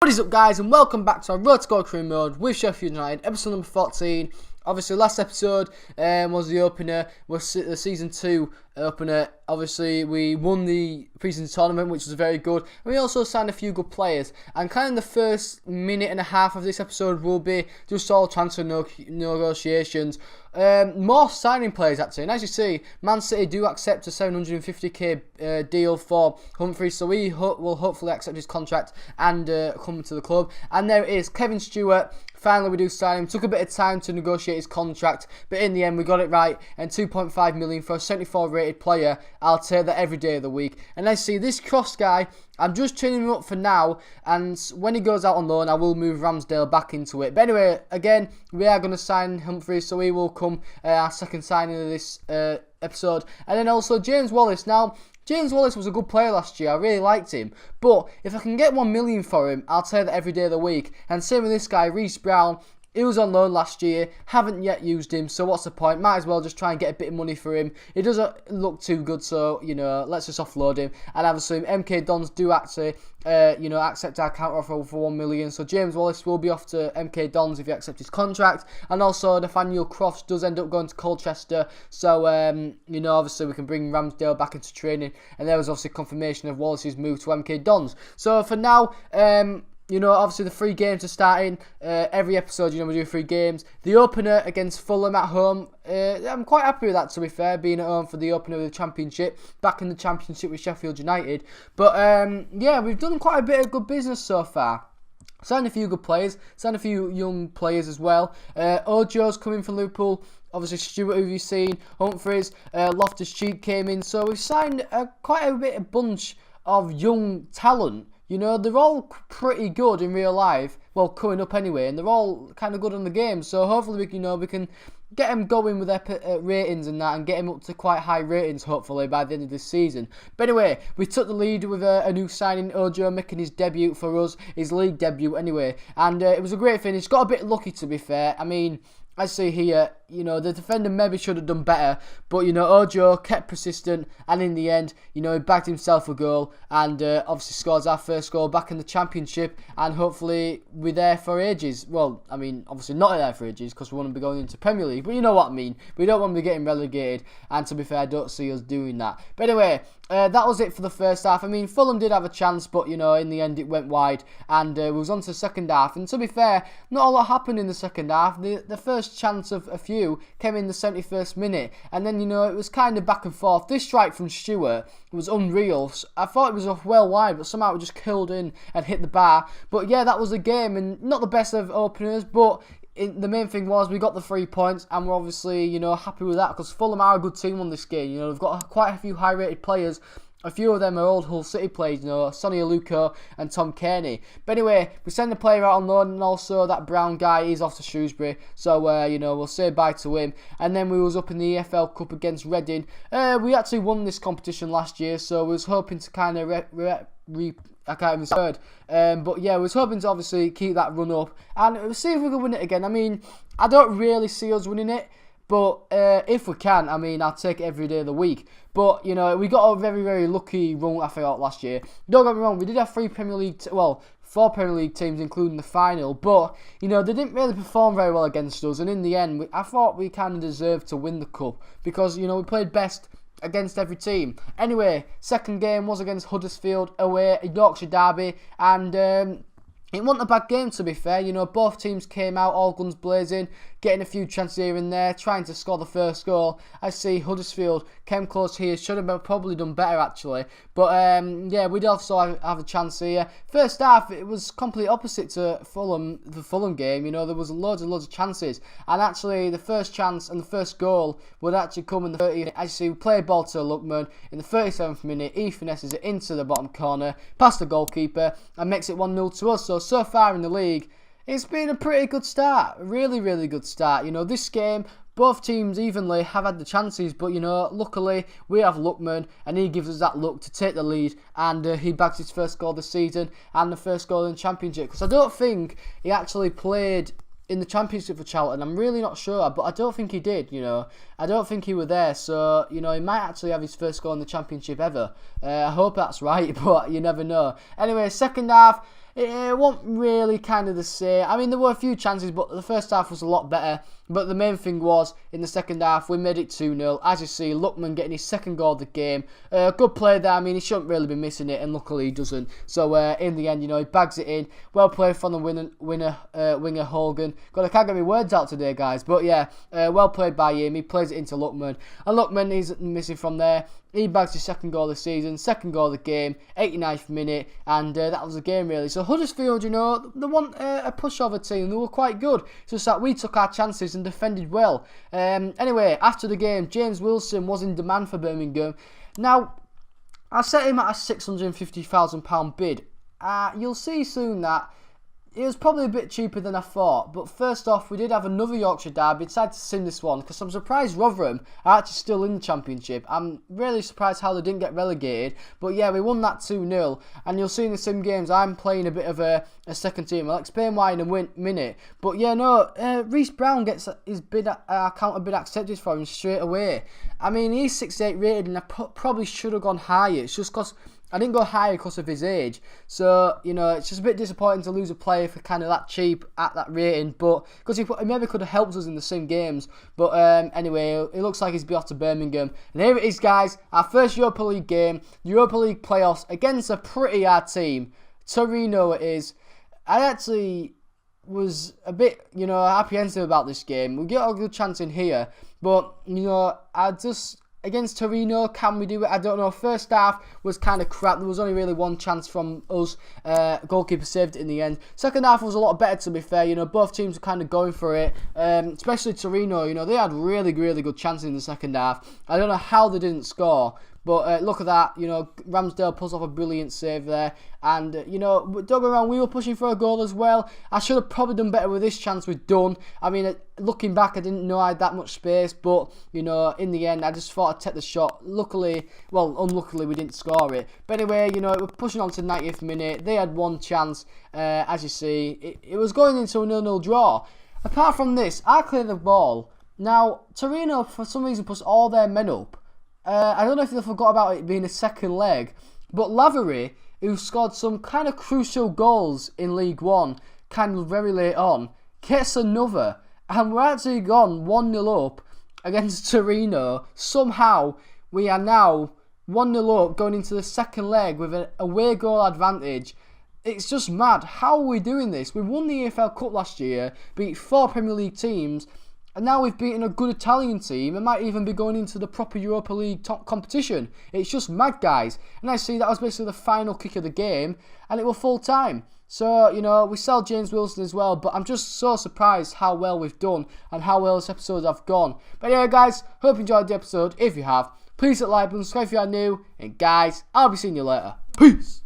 What is up, guys, and welcome back to our Road to Goal Career Mode with Sheffield United, episode number 14. Obviously, last episode was the opener, was the Season 2 opener. Obviously, we won the pre-season tournament, which was very good. And we also signed a few good players. And kind of the first minute and a half of this episode will be just all transfer negotiations. More signing players, actually. And as you see, Man City do accept a 750k deal for Humphries. So we will hopefully accept his contract and come to the club. And there it is, Kevin Stewart. Finally, we do sign him. Took a bit of time to negotiate his contract, but in the end, we got it right. And 2.5 million for a 74 rated player. I'll take that every day of the week. And let's see, this Cross guy, I'm just tuning him up for now. And when he goes out on loan, I will move Ramsdale back into it. But anyway, again, we are going to sign Humphries, so he will come our second signing of this episode. And then also James Wallace. Now, James Wallace was a good player last year. I really liked him. But if I can get 1 million for him, I'll take that every day of the week. And same with this guy, Reece Brown. He was on loan last year. Haven't yet used him. So what's the point? Might as well just try and get a bit of money for him. He doesn't look too good. So, let's just offload him. And obviously, MK Dons do actually, accept our counter offer for 1 million. So James Wallace will be off to MK Dons if he accepts his contract. And also, Nathaniel Crofts does end up going to Colchester. So, obviously, we can bring Ramsdale back into training. And there was obviously confirmation of Wallace's move to MK Dons. So for now, obviously the 3 games are starting. Every episode, we do 3 games. The opener against Fulham at home. I'm quite happy with that, to be fair, being at home for the opener of the Championship. Back in the Championship with Sheffield United. But, we've done quite a bit of good business so far. Signed a few good players. Signed a few young players as well. Ojo's coming from Liverpool. Obviously, Stewart, who you've seen. Humphries. Loftus-Cheek came in. So we've signed quite a bunch of young talent. They're all pretty good in real life. Well, coming up anyway, and they're all kind of good on the game. So hopefully, we can get them going with their ratings and that, and get them up to quite high ratings, hopefully, by the end of this season. But anyway, we took the lead with a new signing, Ojo, making his debut for us, his league debut anyway. And it was a great finish. Got a bit lucky, to be fair. I mean, I see here, the defender maybe should have done better. But, Ojo kept persistent. And in the end, he bagged himself a goal. And obviously scores our first goal back in the Championship. And hopefully we're there for ages. Well, I mean, obviously not there for ages, because we want to be going into Premier League. But you know what I mean. We don't want to be getting relegated. And to be fair, I don't see us doing that. But anyway, that was it for the first half. I mean, Fulham did have a chance, but, in the end it went wide. And we was on to the second half. And to be fair, not a lot happened in the second half. The first chance of a few came in the 71st minute. And then, it was kind of back and forth. This strike from Stewart was unreal. I thought it was off well wide, but somehow it just killed in and hit the bar. But yeah, that was the game. And not the best of openers, but the main thing was we got the 3 points, and we're obviously, happy with that, because Fulham are a good team on this game. They've got quite a few high-rated players. A few of them are old Hull City players, Sonny Aluko and Tom Kearney. But anyway, we send the player out on loan, and also that Brown guy is off to Shrewsbury. So, we'll say bye to him. And then we was up in the EFL Cup against Reading. We actually won this competition last year, so we was hoping to kind of I can't even say word. But yeah, we was hoping to obviously keep that run up and see if we can win it again. I mean, I don't really see us winning it, but if we can, I mean, I'll take it every day of the week. But, we got a very, very lucky run, I thought, last year. Don't get me wrong, we did have 4 Premier League teams, including the final. But, they didn't really perform very well against us. And in the end, I thought we kind of deserved to win the cup. Because, we played best against every team. Anyway, second game was against Huddersfield away, a Yorkshire derby. And it wasn't a bad game, to be fair. Both teams came out all guns blazing, getting a few chances here and there, trying to score the first goal. I see Huddersfield came close here, should have probably done better actually. But yeah, we'd also have a chance here. First half, it was complete opposite to the Fulham game. There was loads of chances. And actually, the first chance and the first goal would actually come in the 30th. As you see, we play ball to Lookman. In the 37th minute, he finesses it into the bottom corner, past the goalkeeper, and makes it 1-0 to us. So far in the league, it's been a pretty good start. Really, really good start. This game, both teams evenly have had the chances, but, luckily we have Lookman, and he gives us that look to take the lead, and he bags his first goal this season, and the first goal in the Championship. Because I don't think he actually played in the Championship for Charlton. I'm really not sure, but I don't think he did, I don't think he was there, so, he might actually have his first goal in the Championship ever. I hope that's right, but you never know. Anyway, second half, it wasn't really kind of the same. I mean, there were a few chances, but the first half was a lot better. But the main thing was, in the second half, we made it 2-0. As you see, Lookman getting his second goal of the game. Good play there. I mean, he shouldn't really be missing it, and luckily he doesn't. So, in the end, he bags it in. Well played from the winger Hogan. God, I can't get my words out today, guys. But, yeah, well played by him. He plays it into Lookman. And Lookman is missing from there. He bags his second goal of the season, second goal of the game, 89th minute, and that was the game, really. So Huddersfield, they want a pushover team. They were quite good. It's just that we took our chances and defended well. Anyway, after the game, James Wilson was in demand for Birmingham. Now, I set him at a £650,000 bid. You'll see soon that it was probably a bit cheaper than I thought, but first off, we did have another Yorkshire derby. I decided to sim this one because I'm surprised Rotherham are actually still in the Championship. I'm really surprised how they didn't get relegated, but yeah, we won that 2-0, and you'll see in the sim games I'm playing a bit of a second team. I'll explain why in a minute, but yeah, no, Reece Brown gets his counter bid accepted for him straight away. I mean, he's 6'8" rated, and I probably should have gone higher. It's just because I didn't go higher because of his age. So, it's just a bit disappointing to lose a player for kind of that cheap at that rating. But because he maybe could have helped us in the same games. But anyway, it looks like he's be off to Birmingham. And here it is, guys. Our first Europa League game. Europa League playoffs against a pretty hard team. Torino it is. I actually was a bit, apprehensive about this game. We get a good chance in here. But, against Torino, can we do it? I don't know. First half was kind of crap. There was only really one chance from us. Goalkeeper saved it in the end. Second half was a lot better, to be fair. Both teams were kind of going for it. Especially Torino. They had really, really good chances in the second half. I don't know how they didn't score. But look at that, Ramsdale pulls off a brilliant save there. And, don't get me wrong, we were pushing for a goal as well. I should have probably done better with this chance we've done. I mean, looking back, I didn't know I had that much space. But, in the end, I just thought I'd take the shot. Unluckily, we didn't score it. But anyway, we're pushing on to the 90th minute. They had one chance, as you see. It was going into a 0-0 draw. Apart from this, I cleared the ball. Now, Torino, for some reason, puts all their men up. I don't know if they forgot about it being a second leg, but Lavery, who scored some kind of crucial goals in League One, kind of very late on, gets another, and we're actually gone 1-0 up against Torino. Somehow, we are now 1-0 up going into the second leg with an away goal advantage. It's just mad. How are we doing this? We won the EFL Cup last year, beat 4 Premier League teams, and now we've beaten a good Italian team and might even be going into the proper Europa League top competition. It's just mad, guys. And I see that was basically the final kick of the game, and it was full time. So, we sell James Wilson as well, but I'm just so surprised how well we've done and how well this episode have gone. But anyway, guys, hope you enjoyed the episode. If you have, please hit like button, subscribe if you are new, and guys, I'll be seeing you later. Peace!